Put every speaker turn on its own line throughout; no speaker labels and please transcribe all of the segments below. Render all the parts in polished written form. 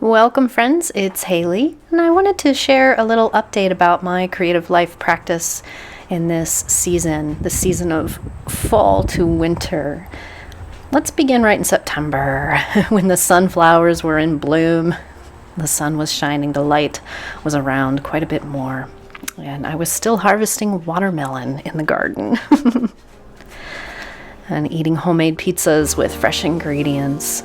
Welcome friends, it's Haley, and I wanted to share a little update about my creative life practice in this season, the season of fall to winter. Let's begin right in September, when the sunflowers were in bloom. The sun was shining, the light was around quite a bit more, and I was still harvesting watermelon in the garden and eating homemade pizzas with fresh ingredients.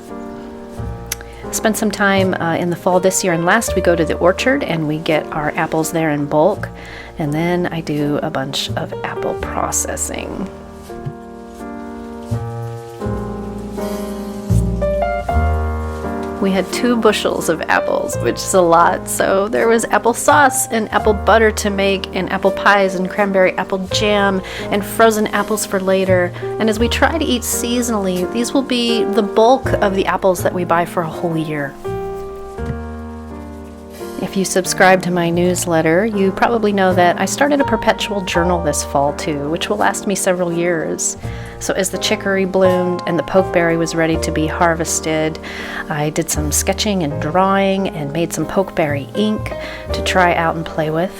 Spent some time in the fall this year, and last we go to the orchard and we get our apples there in bulk, and then I do a bunch of apple processing. We had 2 bushels of apples, which is a lot, so there was applesauce and apple butter to make, and apple pies and cranberry apple jam and frozen apples for later. And as we try to eat seasonally, these will be the bulk of the apples that we buy for a whole year. If you subscribe to my newsletter, you probably know that I started a perpetual journal this fall too, which will last me several years. So as the chicory bloomed and the pokeberry was ready to be harvested, I did some sketching and drawing and made some pokeberry ink to try out and play with.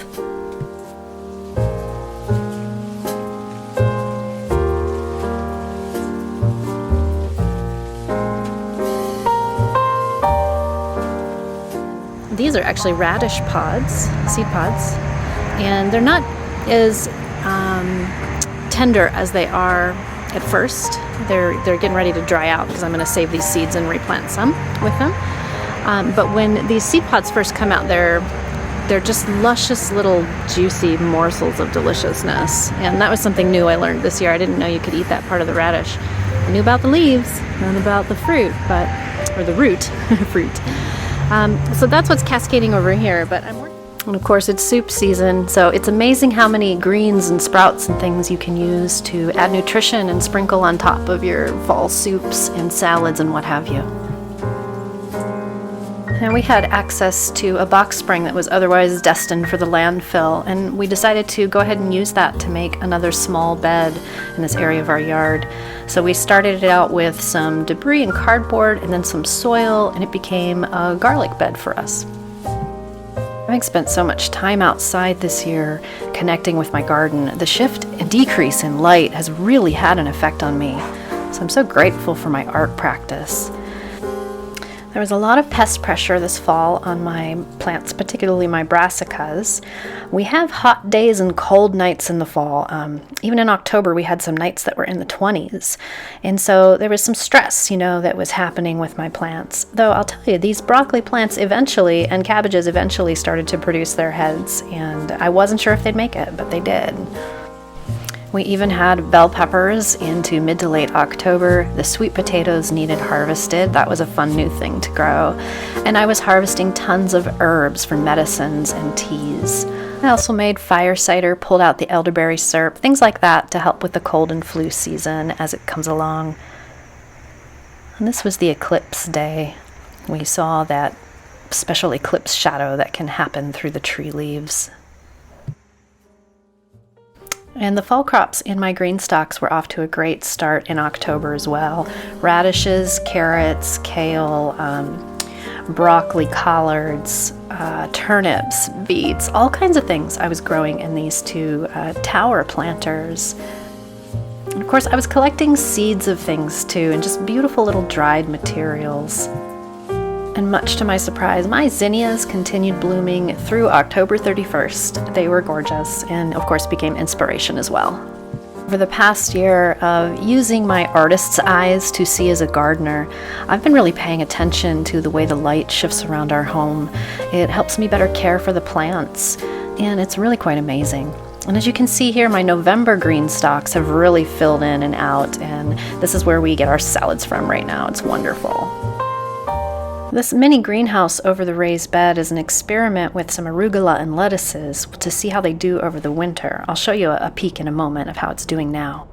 These are actually radish pods, seed pods, and they're not as tender as they are at first. They're getting ready to dry out because I'm going to save these seeds and replant some with them. But when these seed pods first come out, they're just luscious little juicy morsels of deliciousness. And that was something new I learned this year. I didn't know you could eat that part of the radish. I knew about the leaves, not about the fruit, or the root, fruit. So that's what's cascading over here, and of course it's soup season, so it's amazing how many greens and sprouts and things you can use to add nutrition and sprinkle on top of your fall soups and salads and what have you. And we had access to a box spring that was otherwise destined for the landfill, and we decided to go ahead and use that to make another small bed in this area of our yard. So we started it out with some debris and cardboard and then some soil, and it became a garlic bed for us. Having spent so much time outside this year connecting with my garden, the shift and decrease in light has really had an effect on me. So I'm so grateful for my art practice. There was a lot of pest pressure this fall on my plants, particularly my brassicas. We have hot days and cold nights in the fall. Even in October, we had some nights that were in the 20s. And so there was some stress, that was happening with my plants. Though I'll tell you, these broccoli plants and cabbages eventually started to produce their heads. And I wasn't sure if they'd make it, but they did. We even had bell peppers into mid to late October. The sweet potatoes needed harvested. That was a fun new thing to grow. And I was harvesting tons of herbs for medicines and teas. I also made fire cider, pulled out the elderberry syrup, things like that to help with the cold and flu season as it comes along. And this was the eclipse day. We saw that special eclipse shadow that can happen through the tree leaves. And the fall crops in my green stalks were off to a great start in October as well. Radishes, carrots, kale, broccoli, collards, turnips, beets, all kinds of things I was growing in these 2 tower planters. And of course, I was collecting seeds of things too, and just beautiful little dried materials. And much to my surprise, my zinnias continued blooming through October 31st. They were gorgeous and, of course, became inspiration as well. Over the past year of using my artist's eyes to see as a gardener, I've been really paying attention to the way the light shifts around our home. It helps me better care for the plants, and it's really quite amazing. And as you can see here, my November green stalks have really filled in and out, and this is where we get our salads from right now. It's wonderful. This mini greenhouse over the raised bed is an experiment with some arugula and lettuces to see how they do over the winter. I'll show you a peek in a moment of how it's doing now.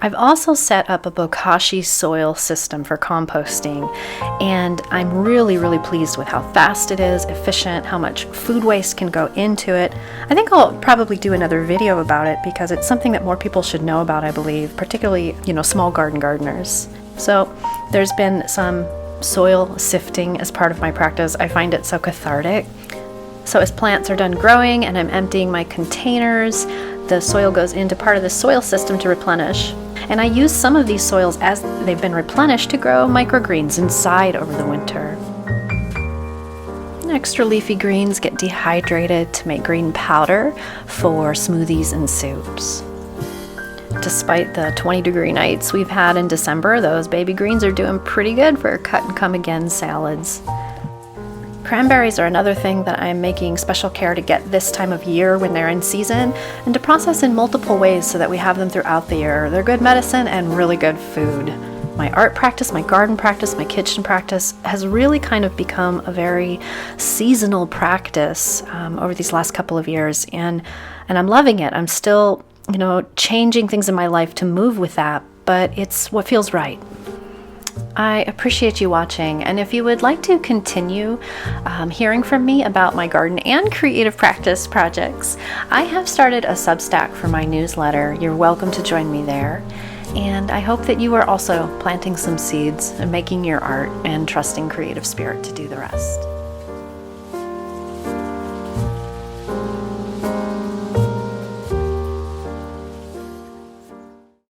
I've also set up a bokashi soil system for composting, and I'm really, really pleased with how fast it is, efficient, how much food waste can go into it. I think I'll probably do another video about it because it's something that more people should know about, I believe, particularly, small gardeners. So there's been some soil sifting as part of my practice. I find it so cathartic. So as plants are done growing and I'm emptying my containers, the soil goes into part of the soil system to replenish. And I use some of these soils as they've been replenished to grow microgreens inside over the winter. Extra leafy greens get dehydrated to make green powder for smoothies and soups. Despite the 20-degree nights we've had in December, those baby greens are doing pretty good for cut and come again salads. Cranberries are another thing that I'm making special care to get this time of year when they're in season, and to process in multiple ways so that we have them throughout the year. They're good medicine and really good food. My art practice, my garden practice, my kitchen practice has really kind of become a very seasonal practice over these last couple of years, and I'm loving it. I'm still, changing things in my life to move with that, but it's what feels right. I appreciate you watching, and if you would like to continue hearing from me about my garden and creative practice projects, I have started a Substack for my newsletter. You're welcome to join me there, and I hope that you are also planting some seeds and making your art and trusting creative spirit to do the rest.